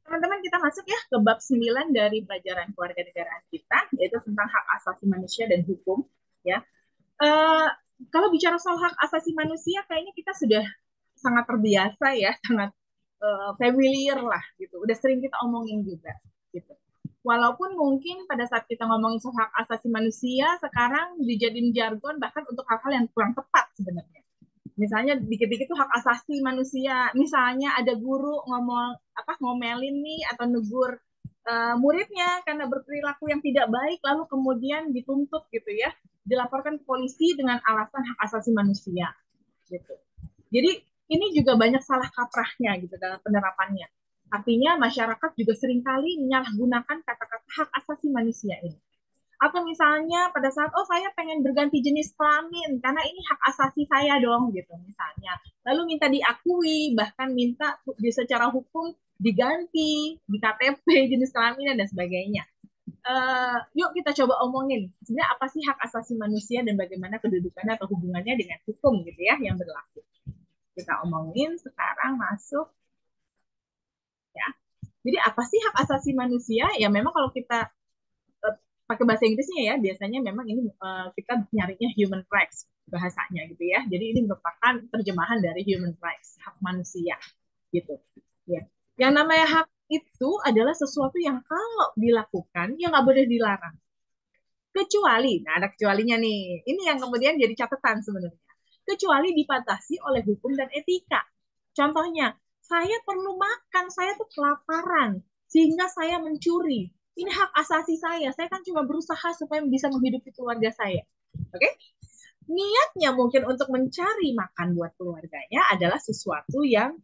Teman-teman, kita masuk ya ke bab 9 dari pelajaran kewarganegaraan kita, yaitu tentang hak asasi manusia dan hukum. Ya, Eh, kalau bicara soal hak asasi manusia, kayaknya kita sudah sangat terbiasa ya, sangat familiar lah gitu. Udah sering kita omongin juga gitu. Walaupun mungkin pada saat kita ngomongin soal hak asasi manusia, sekarang dijadiin jargon bahkan untuk hal-hal yang kurang tepat sebenarnya. Misalnya dikit-dikit tuh hak asasi manusia. Misalnya ada guru ngomelin nih atau negur muridnya karena berperilaku yang tidak baik, lalu kemudian dituntut gitu ya, dilaporkan ke polisi dengan alasan hak asasi manusia gitu. Jadi ini juga banyak salah kaprahnya gitu dalam penerapannya. Artinya masyarakat juga seringkali menyalahgunakan kata-kata hak asasi manusia ini. Atau misalnya pada saat, oh saya pengen berganti jenis kelamin, karena ini hak asasi saya dong, gitu misalnya. Lalu minta diakui, bahkan minta secara hukum diganti di KTP jenis kelamin dan sebagainya. Yuk kita coba omongin, sebenarnya apa sih hak asasi manusia dan bagaimana kedudukannya atau hubungannya dengan hukum gitu ya, yang berlaku. Kita omongin sekarang masuk ya. Jadi apa sih hak asasi manusia? Ya memang kalau kita pakai bahasa Inggrisnya ya, biasanya memang ini kita nyarinya human rights bahasanya gitu ya. Jadi ini merupakan terjemahan dari human rights, hak manusia gitu. Ya. Yang namanya hak itu adalah sesuatu yang kalau dilakukan ya nggak boleh dilarang. Kecuali, nah ada kecualinya nih. Ini yang kemudian jadi catatan sebenarnya. Kecuali dibatasi oleh hukum dan etika. Contohnya, saya perlu makan, saya tuh kelaparan, sehingga saya mencuri. Ini hak asasi saya. Saya kan cuma berusaha supaya bisa menghidupi keluarga saya. Oke? Okay? Niatnya mungkin untuk mencari makan buat keluarganya adalah sesuatu yang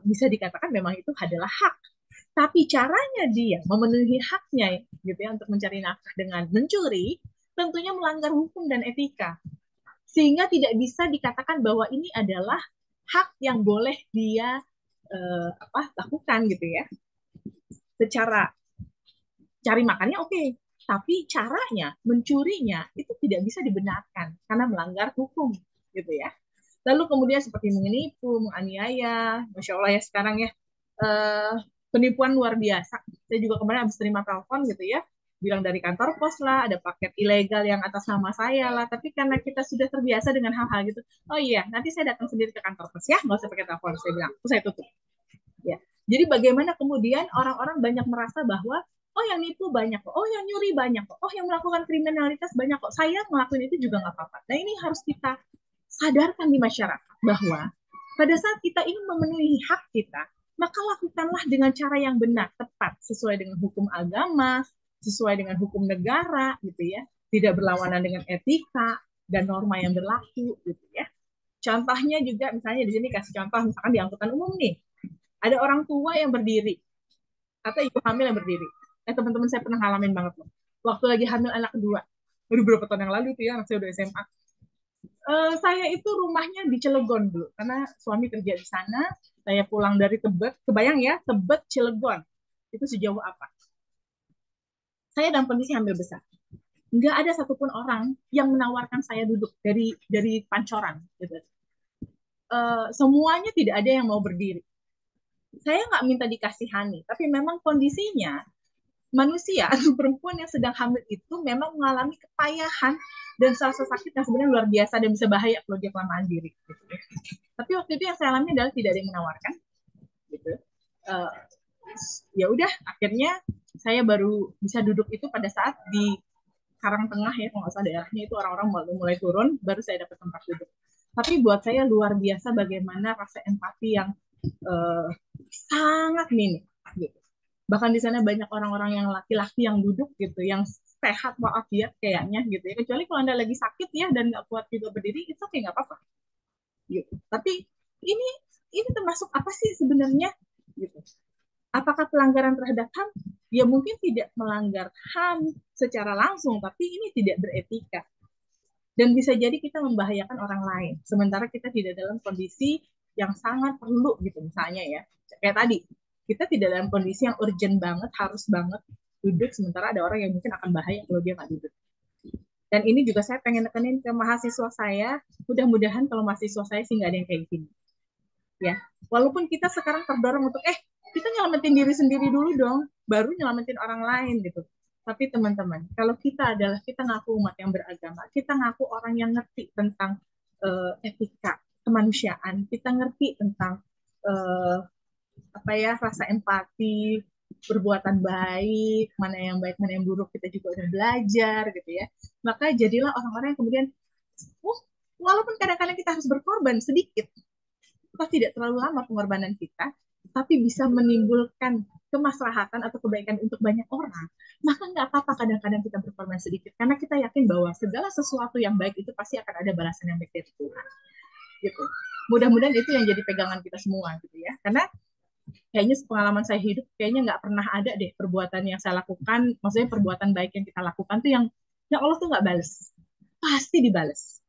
bisa dikatakan memang itu adalah hak. Tapi caranya dia memenuhi haknya gitu ya untuk mencari nafkah dengan mencuri, tentunya melanggar hukum dan etika. Sehingga tidak bisa dikatakan bahwa ini adalah hak yang boleh dia lakukan gitu ya. Secara cari makannya oke, okay, tapi caranya mencurinya itu tidak bisa dibenarkan karena melanggar hukum gitu ya. Lalu kemudian seperti menipu, menganiaya, masya Allah ya sekarang ya, eh, penipuan luar biasa. Saya juga kemarin habis terima telepon gitu ya, bilang dari kantor pos lah, ada paket ilegal yang atas nama saya lah, tapi karena kita sudah terbiasa dengan hal-hal gitu, oh iya, nanti saya datang sendiri ke kantor pos ya, nggak usah pakai telepon, saya bilang, terus saya tutup. Ya. Jadi bagaimana kemudian orang-orang banyak merasa bahwa oh yang nipu banyak kok, oh yang nyuri banyak kok, oh yang melakukan kriminalitas banyak kok, saya ngelakuin itu juga nggak apa-apa. Nah ini harus kita sadarkan di masyarakat bahwa pada saat kita ingin memenuhi hak kita, maka lakukanlah dengan cara yang benar, tepat, sesuai dengan hukum agama, sesuai dengan hukum negara, gitu ya, tidak berlawanan dengan etika dan norma yang berlaku, gitu ya. Contohnya juga, misalnya di sini kasih contoh, misalkan di angkutan umum nih, ada orang tua yang berdiri atau ibu hamil yang berdiri. Teman-teman saya pernah ngalamin banget loh. Waktu lagi hamil anak kedua, baru beberapa tahun yang lalu itu ya, anak saya udah SMA. Saya itu rumahnya di Cilegon dulu, karena suami kerja di sana. Saya pulang dari Tebet, kebayang ya, Tebet Cilegon. Itu sejauh apa? Saya dalam kondisi hamil besar. Nggak ada satupun orang yang menawarkan saya duduk dari pancoran. Gitu. Semuanya tidak ada yang mau berdiri. Saya nggak minta dikasihani, tapi memang kondisinya manusia atau perempuan yang sedang hamil itu memang mengalami kepayahan dan rasa sakit yang sebenarnya luar biasa dan bisa bahaya kalau dia kelamaan diri. Gitu. Tapi waktu itu yang saya alami adalah tidak ada yang menawarkan. Gitu. Uh, ya udah, akhirnya saya baru bisa duduk itu pada saat di Karang Tengah ya, kalau nggak salah daerahnya itu orang-orang mulai turun, baru saya dapat tempat duduk. Tapi buat saya luar biasa bagaimana rasa empati yang uh, sangat minim. Gitu. Bahkan di sana banyak orang-orang yang laki-laki yang duduk gitu, yang sehat walafiat kayaknya gitu ya. Kecuali kalau anda lagi sakit ya dan nggak kuat juga berdiri, itu oke nggak apa-apa. Gitu. Tapi ini ini termasuk apa sih sebenarnya? Gitu. Apakah pelanggaran terhadap HAM? Ya mungkin tidak melanggar HAM secara langsung, tapi ini tidak beretika. Dan bisa jadi kita membahayakan orang lain. Sementara kita tidak dalam kondisi yang sangat perlu gitu misalnya ya. Kayak tadi, kita tidak dalam kondisi yang urgent banget, harus banget duduk, sementara ada orang yang mungkin akan bahaya kalau dia nggak duduk. Dan ini juga saya pengen nekenin ke mahasiswa saya, mudah-mudahan kalau mahasiswa saya sih nggak ada yang kayak gini. Ya, walaupun kita sekarang terdorong untuk kita nyelamatin diri sendiri dulu dong, baru nyelamatin orang lain gitu. Tapi teman-teman, kalau kita ngaku umat yang beragama, kita ngaku orang yang ngerti tentang etika kemanusiaan, kita ngerti tentang uh, apa ya, rasa empati, perbuatan baik, mana yang baik, mana yang buruk, kita juga udah belajar gitu ya. Maka jadilah orang-orang yang kemudian, oh, walaupun kadang-kadang kita harus berkorban sedikit, atau tidak terlalu lama pengorbanan kita, tapi bisa menimbulkan kemaslahatan atau kebaikan untuk banyak orang, maka nggak apa-apa kadang-kadang kita berkorban sedikit, karena kita yakin bahwa segala sesuatu yang baik itu pasti akan ada balasan yang baik dari Tuhan. Gitu. Mudah-mudahan itu yang jadi pegangan kita semua gitu ya. Karena kayaknya pengalaman saya hidup kayaknya nggak pernah ada deh perbuatan yang saya lakukan, maksudnya perbuatan baik yang kita lakukan tuh yang Allah tuh nggak bales, pasti dibales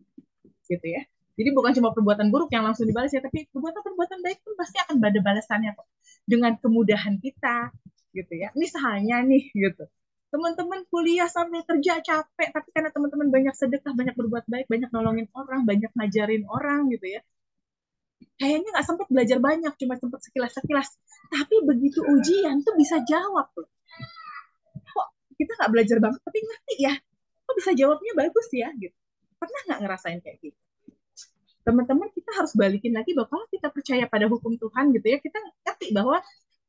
gitu ya. Jadi bukan cuma perbuatan buruk yang langsung dibales ya, tapi perbuatan-perbuatan baik pun pasti akan ada balasannya kok, dengan kemudahan kita gitu ya. Misalnya nih gitu, teman-teman kuliah sambil kerja capek, tapi karena teman-teman banyak sedekah, banyak berbuat baik, banyak nolongin orang, banyak ngajarin orang gitu ya, kayaknya nggak sempat belajar banyak, cuma sempat sekilas-sekilas. Tapi begitu ujian tuh bisa jawab tuh. Kok kita nggak belajar banget tapi ngerti ya? Kok bisa jawabnya bagus ya? Gitu. Pernah nggak ngerasain kayak gitu? Teman-teman, kita harus balikin lagi bahwa kalau kita percaya pada hukum Tuhan gitu ya, kita ngerti bahwa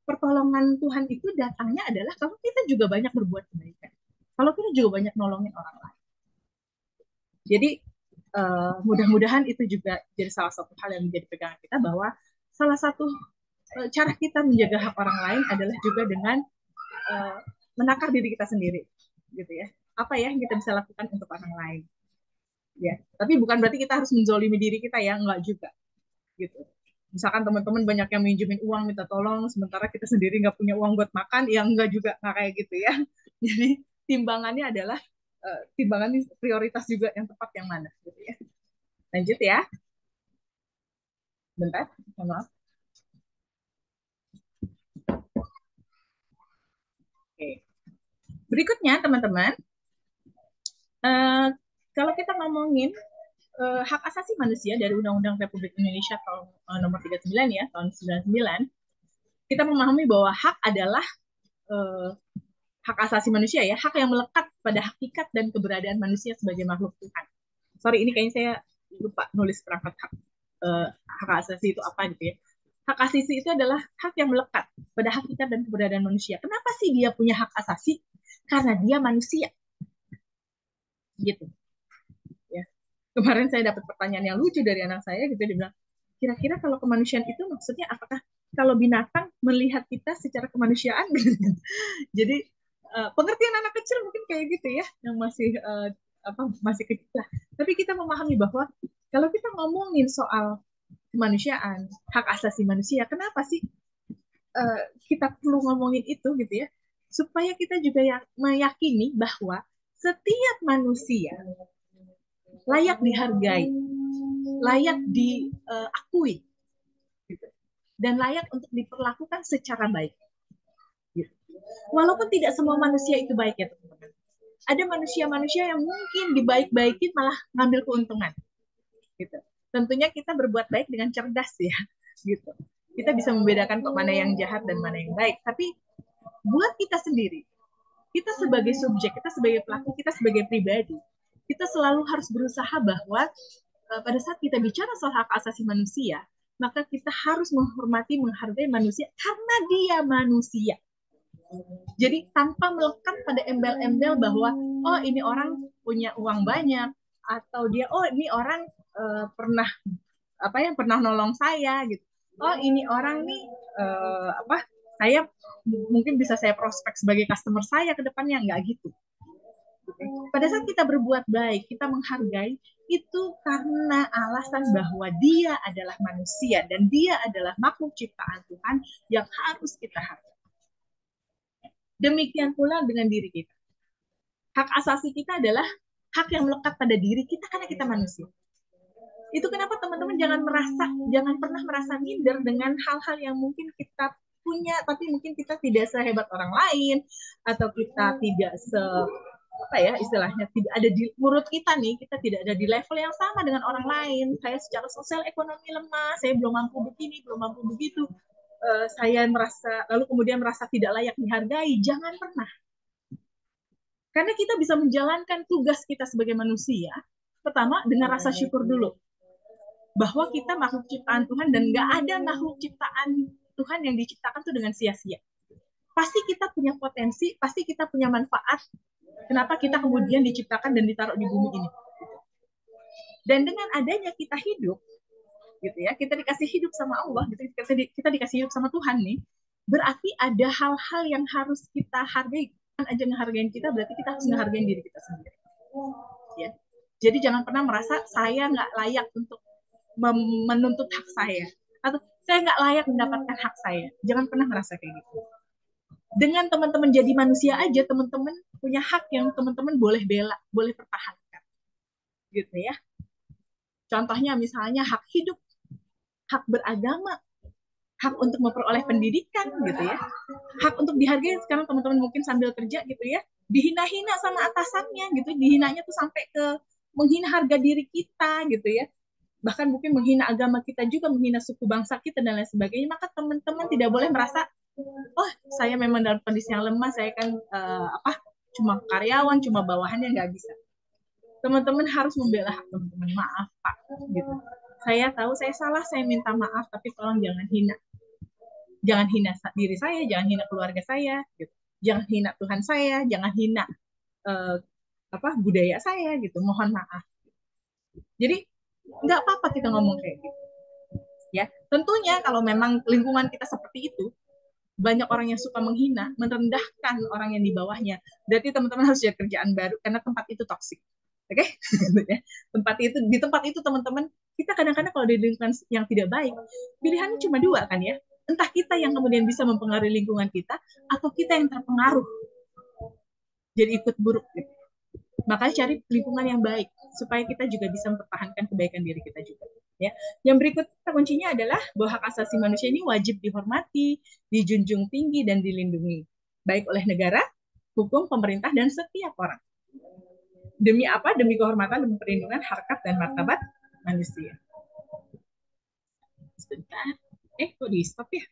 pertolongan Tuhan itu datangnya adalah kalau kita juga banyak berbuat kebaikan. Kalau kita juga banyak nolongin orang lain. Jadi mudah-mudahan itu juga jadi salah satu hal yang menjadi pegangan kita, bahwa salah satu cara kita menjaga hak orang lain adalah juga dengan menakar diri kita sendiri, gitu ya. Apa ya yang kita bisa lakukan untuk orang lain? Ya, tapi bukan berarti kita harus menzolimi diri kita ya, enggak juga, gitu. Misalkan teman-teman banyak yang minjemin uang minta tolong, sementara kita sendiri nggak punya uang buat makan, ya enggak juga, nggak kayak gitu ya. Jadi timbangannya adalah timbangan prioritas juga yang tepat yang mana, gitu ya. Lanjut ya, bentar, maaf. Oke. Berikutnya teman-teman, uh, kalau kita ngomongin hak asasi manusia dari Undang-Undang Republik Indonesia tahun nomor 39 ya, tahun 99, kita memahami bahwa hak adalah uh, hak asasi manusia ya, hak yang melekat pada hakikat dan keberadaan manusia sebagai makhluk Tuhan. Sorry, ini kayaknya saya lupa nulis perangkat hak asasi itu apa gitu ya. Hak asasi itu adalah hak yang melekat pada hakikat dan keberadaan manusia. Kenapa sih dia punya hak asasi? Karena dia manusia, gitu. Ya. Kemarin saya dapat pertanyaan yang lucu dari anak saya gitu, dia bilang, kira-kira kalau kemanusiaan itu maksudnya apakah kalau binatang melihat kita secara kemanusiaan? Jadi pengertian anak kecil mungkin kayak gitu ya, yang masih masih kecil lah. Tapi kita memahami bahwa kalau kita ngomongin soal kemanusiaan, hak asasi manusia, kenapa sih kita perlu ngomongin itu gitu ya? Supaya kita juga meyakini bahwa setiap manusia layak dihargai, layak diakui, gitu, dan layak untuk diperlakukan secara baik. Gitu. Walaupun tidak semua manusia itu baik ya teman-teman. Ada manusia-manusia yang mungkin dibaik-baikin malah ngambil keuntungan. Gitu. Tentunya kita berbuat baik dengan cerdas ya. Gitu. Kita bisa membedakan kok mana yang jahat dan mana yang baik. Tapi buat kita sendiri, kita sebagai subjek, kita sebagai pelaku, kita sebagai pribadi, kita selalu harus berusaha bahwa pada saat kita bicara soal hak asasi manusia, maka kita harus menghormati, menghargai manusia karena dia manusia. Jadi tanpa melekat pada embel-embel bahwa oh ini orang punya uang banyak, atau dia oh ini orang pernah apa ya, pernah nolong saya gitu. Oh ini orang nih saya mungkin bisa saya prospek sebagai customer saya ke depannya, nggak gitu. Pada saat kita berbuat baik, kita menghargai, itu karena alasan bahwa dia adalah manusia dan dia adalah makhluk ciptaan Tuhan yang harus kita hargai. Demikian pula dengan diri kita. Hak asasi kita adalah hak yang melekat pada diri kita karena kita manusia. Itu kenapa teman-teman jangan pernah merasa minder dengan hal-hal yang mungkin kita punya, tapi mungkin kita tidak sehebat orang lain, atau kita tidak apa ya istilahnya, tidak ada di menurut kita nih, kita tidak ada di level yang sama dengan orang lain. Saya secara sosial ekonomi lemah, saya belum mampu begini, belum mampu begitu. saya merasa lalu kemudian merasa tidak layak dihargai, jangan pernah. Karena kita bisa menjalankan tugas kita sebagai manusia, pertama dengan rasa syukur dulu bahwa kita makhluk ciptaan Tuhan dan nggak ada makhluk ciptaan Tuhan yang diciptakan tuh dengan sia-sia. Pasti kita punya potensi, pasti kita punya manfaat. Kenapa kita kemudian diciptakan dan ditaruh di bumi ini? Dan dengan adanya kita hidup, gitu ya, kita dikasih hidup sama Allah, gitu, kita dikasih hidup sama Tuhan nih, berarti ada hal-hal yang harus kita hargai. Kan aja ngehargain kita, berarti kita harus ngehargain diri kita sendiri. Ya. Jadi jangan pernah merasa saya nggak layak untuk menuntut hak saya, atau saya nggak layak mendapatkan hak saya. Jangan pernah merasa kayak gitu. Dengan teman-teman jadi manusia aja, teman-teman punya hak yang teman-teman boleh bela, boleh pertahankan, gitu ya. Contohnya misalnya hak hidup, hak beragama, hak untuk memperoleh pendidikan, gitu ya. Hak untuk dihargai. Sekarang teman-teman mungkin sambil kerja, gitu ya, dihina-hina sama atasannya, gitu. Dihinanya tuh sampai ke menghina harga diri kita, gitu ya. Bahkan mungkin menghina agama kita juga, menghina suku bangsa kita dan lain sebagainya. Maka teman-teman tidak boleh merasa, oh saya memang dalam kondisi yang lemah, saya kan cuma karyawan, cuma bawahannya, nggak bisa. Teman-teman harus membela hak teman-teman. Maaf Pak, gitu. Saya tahu saya salah, saya minta maaf, tapi tolong jangan hina. Jangan hina diri saya, jangan hina keluarga saya, gitu. Jangan hina Tuhan saya, jangan hina uh, budaya saya, gitu. Mohon maaf. Jadi nggak apa-apa kita ngomong kayak gitu. Ya, tentunya kalau memang lingkungan kita seperti itu, banyak orang yang suka menghina, merendahkan orang yang di bawahnya, berarti teman-teman harus cari kerjaan baru karena tempat itu toksik. Oke, okay? Di tempat itu teman-teman, kita kadang-kadang kalau di lingkungan yang tidak baik, pilihannya cuma dua kan ya, entah kita yang kemudian bisa mempengaruhi lingkungan kita, atau kita yang terpengaruh jadi ikut buruk gitu. Makanya cari lingkungan yang baik supaya kita juga bisa mempertahankan kebaikan diri kita juga. Ya. Yang berikut kuncinya adalah bahwa hak asasi manusia ini wajib dihormati, dijunjung tinggi dan dilindungi baik oleh negara, hukum, pemerintah dan setiap orang. Demi apa? Demi kehormatan dan perlindungan harkat dan martabat manusia. Sebentar. Kok di stop ya?